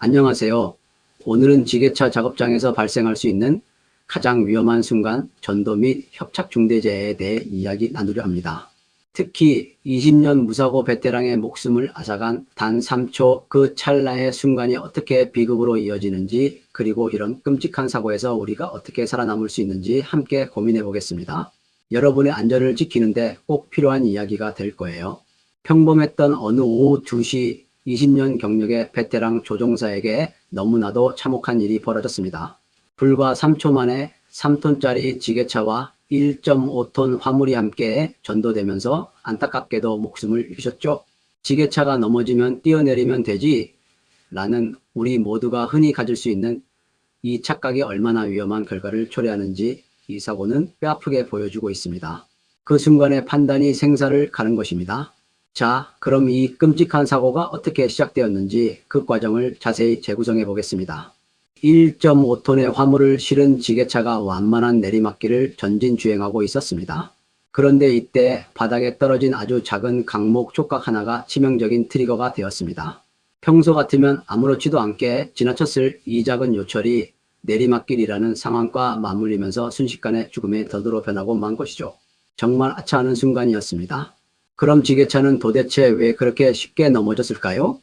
안녕하세요. 오늘은 지게차 작업장에서 발생할 수 있는 가장 위험한 순간, 전도 및 협착 중대재해에 대해 이야기 나누려 합니다. 특히 20년 무사고 베테랑의 목숨을 앗아간 단 3초 그 찰나의 순간이 어떻게 비극으로 이어지는지, 그리고 이런 끔찍한 사고에서 우리가 어떻게 살아남을 수 있는지 함께 고민해 보겠습니다. 여러분의 안전을 지키는데 꼭 필요한 이야기가 될 거예요. 평범했던 어느 오후 2시, 20년 경력의 베테랑 조종사에게 너무나도 참혹한 일이 벌어졌습니다. 불과 3초 만에 3톤짜리 지게차와 1.5톤 화물이 함께 전도되면서 안타깝게도 목숨을 잃으셨죠. 지게차가 넘어지면 뛰어내리면 되지 라는 우리 모두가 흔히 가질 수 있는 이 착각이 얼마나 위험한 결과를 초래하는지 이 사고는 뼈아프게 보여주고 있습니다. 그 순간의 판단이 생사를 가는 것입니다. 자, 그럼 이 끔찍한 사고가 어떻게 시작되었는지 그 과정을 자세히 재구성해 보겠습니다. 1.5톤의 화물을 실은 지게차가 완만한 내리막길을 전진 주행하고 있었습니다. 그런데 이때 바닥에 떨어진 아주 작은 강목 촉각 하나가 치명적인 트리거가 되었습니다. 평소 같으면 아무렇지도 않게 지나쳤을 이 작은 요철이 내리막길이라는 상황과 맞물리면서 순식간에 죽음의 덫으로 변하고 만 것이죠. 정말 아차하는 순간이었습니다. 그럼 지게차는 도대체 왜 그렇게 쉽게 넘어졌을까요?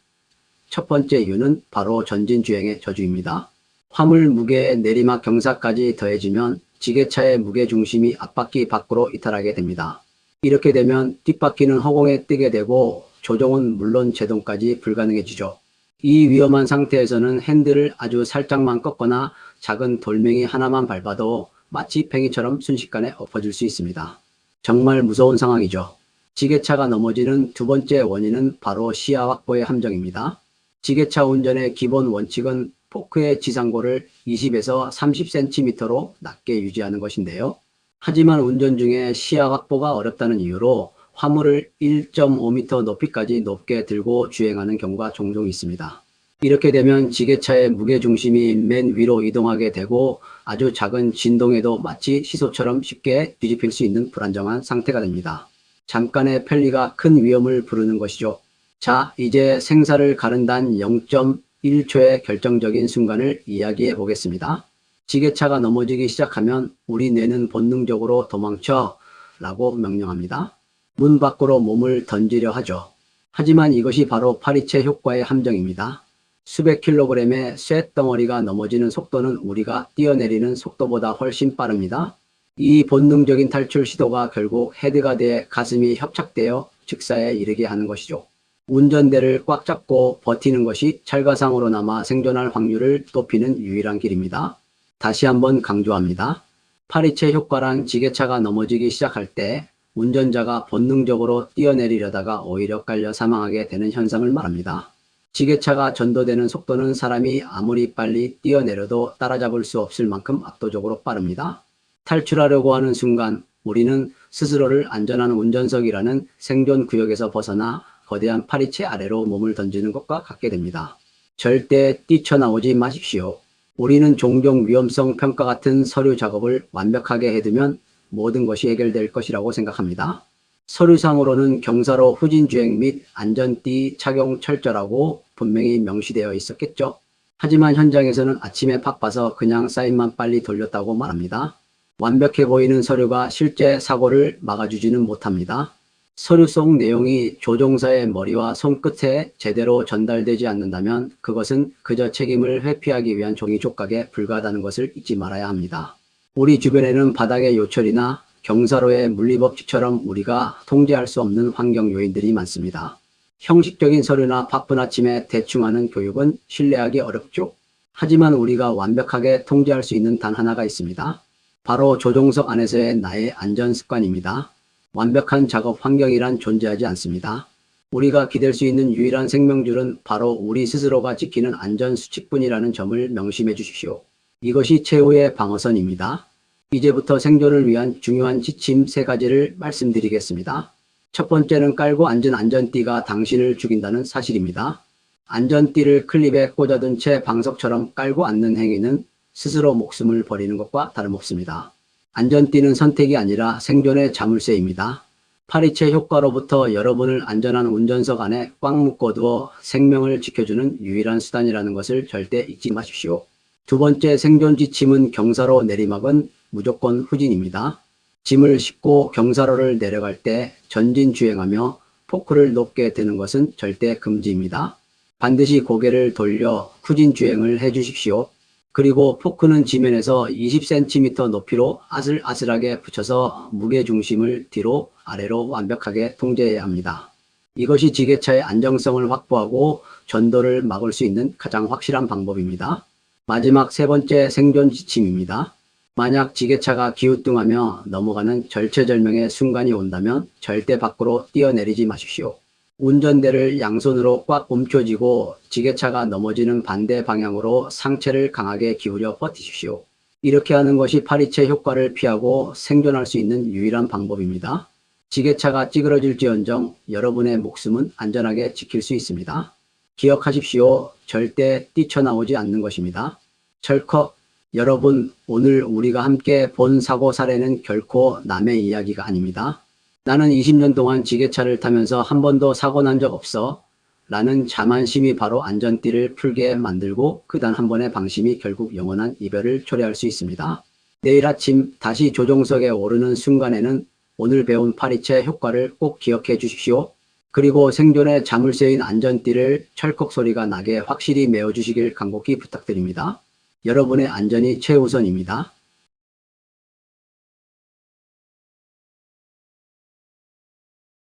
첫 번째 이유는 바로 전진주행의 저주입니다. 화물 무게의 내리막 경사까지 더해지면 지게차의 무게중심이 앞바퀴 밖으로 이탈하게 됩니다. 이렇게 되면 뒷바퀴는 허공에 뜨게 되고 조종은 물론 제동까지 불가능해지죠. 이 위험한 상태에서는 핸들을 아주 살짝만 꺾거나 작은 돌멩이 하나만 밟아도 마치 팽이처럼 순식간에 엎어질 수 있습니다. 정말 무서운 상황이죠. 지게차가 넘어지는 두 번째 원인은 바로 시야 확보의 함정입니다. 지게차 운전의 기본 원칙은 포크의 지상고를 20에서 30cm로 낮게 유지하는 것인데요. 하지만 운전 중에 시야 확보가 어렵다는 이유로 화물을 1.5m 높이까지 높게 들고 주행하는 경우가 종종 있습니다. 이렇게 되면 지게차의 무게중심이 맨 위로 이동하게 되고 아주 작은 진동에도 마치 시소처럼 쉽게 뒤집힐 수 있는 불안정한 상태가 됩니다. 잠깐의 편리가 큰 위험을 부르는 것이죠. 자, 이제 생사를 가른단 0.1초의 결정적인 순간을 이야기해 보겠습니다. 지게차가 넘어지기 시작하면 우리 뇌는 본능적으로 도망쳐 라고 명령합니다. 문 밖으로 몸을 던지려 하죠. 하지만 이것이 바로 파리채 효과의 함정입니다. 수백 킬로그램의 쇳덩어리가 넘어지는 속도는 우리가 뛰어내리는 속도보다 훨씬 빠릅니다. 이 본능적인 탈출 시도가 결국 헤드가 돼 가슴이 협착되어 즉사에 이르게 하는 것이죠. 운전대를 꽉 잡고 버티는 것이 찰가상으로 남아 생존할 확률을 높이는 유일한 길입니다. 다시 한번 강조합니다. 파리채 효과란 지게차가 넘어지기 시작할 때 운전자가 본능적으로 뛰어내리려다가 오히려 깔려 사망하게 되는 현상을 말합니다. 지게차가 전도되는 속도는 사람이 아무리 빨리 뛰어내려도 따라잡을 수 없을 만큼 압도적으로 빠릅니다. 탈출하려고 하는 순간 우리는 스스로를 안전한 운전석이라는 생존 구역에서 벗어나 거대한 파리채 아래로 몸을 던지는 것과 같게 됩니다. 절대 뛰쳐나오지 마십시오. 우리는 종종 위험성 평가 같은 서류 작업을 완벽하게 해두면 모든 것이 해결될 것이라고 생각합니다. 서류상으로는 경사로 후진주행 및 안전띠 착용 철저라고 분명히 명시되어 있었겠죠. 하지만 현장에서는 아침에 바빠서 그냥 사인만 빨리 돌렸다고 말합니다. 완벽해 보이는 서류가 실제 사고를 막아주지는 못합니다. 서류 속 내용이 조종사의 머리와 손끝에 제대로 전달되지 않는다면 그것은 그저 책임을 회피하기 위한 종이 족각에 불과하다는 것을 잊지 말아야 합니다. 우리 주변에는 바닥의 요철이나 경사로의 물리법칙처럼 우리가 통제할 수 없는 환경 요인들이 많습니다. 형식적인 서류나 바쁜 아침에 대충 하는 교육은 신뢰하기 어렵죠. 하지만 우리가 완벽하게 통제할 수 있는 단 하나가 있습니다. 바로 조종석 안에서의 나의 안전 습관입니다. 완벽한 작업 환경이란 존재하지 않습니다. 우리가 기댈 수 있는 유일한 생명줄은 바로 우리 스스로가 지키는 안전 수칙뿐이라는 점을 명심해 주십시오. 이것이 최후의 방어선입니다. 이제부터 생존을 위한 중요한 지침 3가지를 말씀드리겠습니다. 첫 번째는 깔고 앉은 안전띠가 당신을 죽인다는 사실입니다. 안전띠를 클립에 꽂아둔 채 방석처럼 깔고 앉는 행위는 스스로 목숨을 버리는 것과 다름없습니다. 안전띠는 선택이 아니라 생존의 자물쇠입니다. 파리채 효과로부터 여러분을 안전한 운전석 안에 꽉 묶어두어 생명을 지켜주는 유일한 수단이라는 것을 절대 잊지 마십시오. 두 번째 생존 지침은 경사로 내리막은 무조건 후진입니다. 짐을 싣고 경사로를 내려갈 때 전진 주행하며 포크를 높게 드는 것은 절대 금지입니다. 반드시 고개를 돌려 후진 주행을 해 주십시오. 그리고 포크는 지면에서 20cm 높이로 아슬아슬하게 붙여서 무게 중심을 뒤로 아래로 완벽하게 통제해야 합니다. 이것이 지게차의 안정성을 확보하고 전도를 막을 수 있는 가장 확실한 방법입니다. 마지막 세 번째 생존 지침입니다. 만약 지게차가 기우뚱하며 넘어가는 절체절명의 순간이 온다면 절대 밖으로 뛰어내리지 마십시오. 운전대를 양손으로 꽉 움켜쥐고 지게차가 넘어지는 반대 방향으로 상체를 강하게 기울여 버티십시오. 이렇게 하는 것이 파리채 효과를 피하고 생존할 수 있는 유일한 방법입니다. 지게차가 찌그러질지언정 여러분의 목숨은 안전하게 지킬 수 있습니다. 기억하십시오. 절대 뛰쳐나오지 않는 것입니다. 철컥. 여러분, 오늘 우리가 함께 본 사고 사례는 결코 남의 이야기가 아닙니다. 나는 20년 동안 지게차를 타면서 한 번도 사고 난 적 없어 라는 자만심이 바로 안전띠를 풀게 만들고 그 단 한 번의 방심이 결국 영원한 이별을 초래할 수 있습니다. 내일 아침 다시 조종석에 오르는 순간에는 오늘 배운 파리채 효과를 꼭 기억해 주십시오. 그리고 생존에 자물쇠인 안전띠를 철컥 소리가 나게 확실히 메어 주시길 간곡히 부탁드립니다. 여러분의 안전이 최우선입니다.